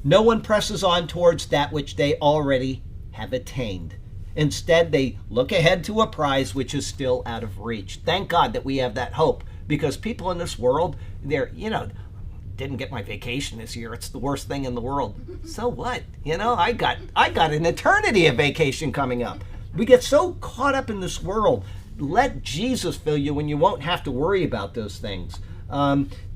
No one presses on towards that which they already have attained. Instead, they look ahead to a prize which is still out of reach. Thank God that we have that hope, because people in this world, didn't get my vacation this year. It's the worst thing in the world. So what? I got an eternity of vacation coming up. We get so caught up in this world. Let Jesus fill you when you won't have to worry about those things.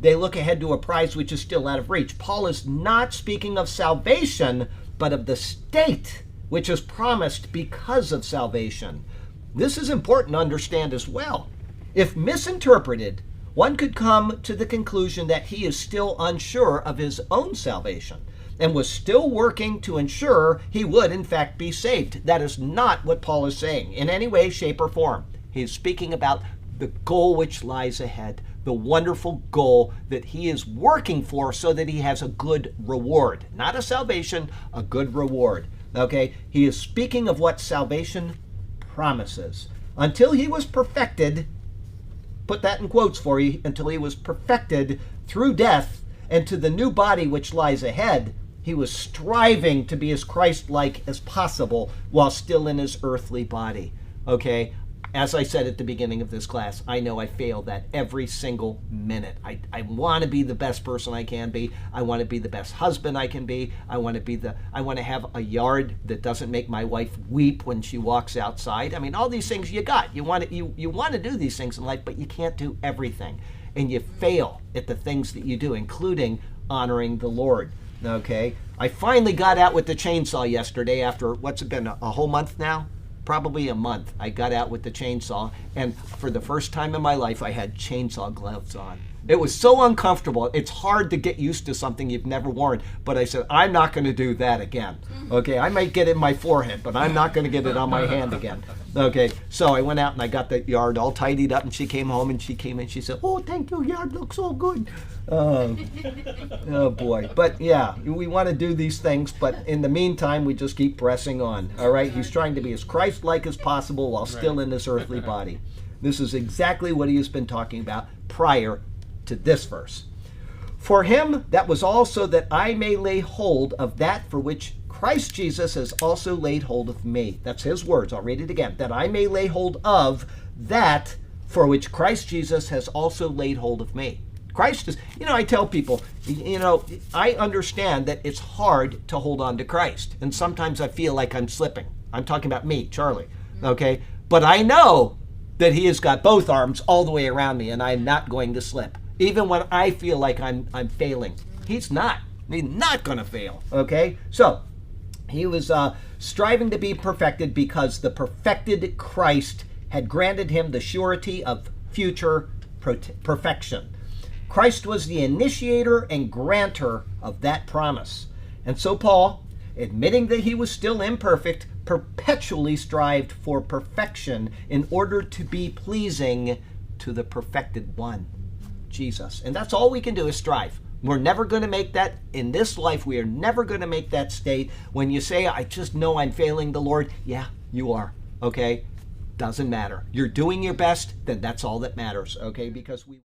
They look ahead to a prize which is still out of reach. Paul is not speaking of salvation, but of the state which is promised because of salvation. This is important to understand as well. If misinterpreted, one could come to the conclusion that he is still unsure of his own salvation and was still working to ensure he would in fact be saved. That is not what Paul is saying in any way, shape, or form. He's speaking about the goal which lies ahead, the wonderful goal that he is working for so that he has a good reward. Not a salvation, a good reward. Okay? He is speaking of what salvation promises. Until he was perfected, put that in quotes for you, until he was perfected through death and to the new body which lies ahead, he was striving to be as Christ-like as possible while still in his earthly body. Okay? As I said at the beginning of this class, I know I fail that every single minute. I want to be the best person I can be. I want to be the best husband I can be. I want to have a yard that doesn't make my wife weep when she walks outside. I mean, all these things you got. You want to do these things in life, but you can't do everything. And you fail at the things that you do, including honoring the Lord. Okay? I finally got out with the chainsaw yesterday after, what's it been, a whole month now? Probably a month. I got out with the chainsaw, and for the first time in my life, I had chainsaw gloves on. It was so uncomfortable. It's hard to get used to something you've never worn, but I said, I'm not going to do that again. Okay, I might get it in my forehead, but I'm not going to get it on my hand again. Okay, so I went out and I got the yard all tidied up, and she came home and she came in. She said, "Oh, thank you, yard looks so good." Oh boy. But yeah, we want to do these things, but in the meantime, we just keep pressing on. All right, he's trying to be as Christ-like as possible while still in his earthly body. This is exactly what he has been talking about prior to this verse. For him, that was also that I may lay hold of that for which Christ Jesus has also laid hold of me. That's his words. I'll read it again. That I may lay hold of that for which Christ Jesus has also laid hold of me. Christ is, I tell people, I understand that it's hard to hold on to Christ. And sometimes I feel like I'm slipping. I'm talking about me, Charlie. Okay? But I know that he has got both arms all the way around me, and I'm not going to slip. Even when I feel like I'm failing. He's not. He's not going to fail. Okay? So, he was striving to be perfected because the perfected Christ had granted him the surety of future perfection. Christ was the initiator and grantor of that promise. And so Paul, admitting that he was still imperfect, perpetually strived for perfection in order to be pleasing to the perfected one, Jesus. And that's all we can do is strive. We're never going to make that in this life. We are never going to make that state. When you say, I just know I'm failing the Lord, yeah, you are. Okay? Doesn't matter. You're doing your best, then that's all that matters. Okay? Because we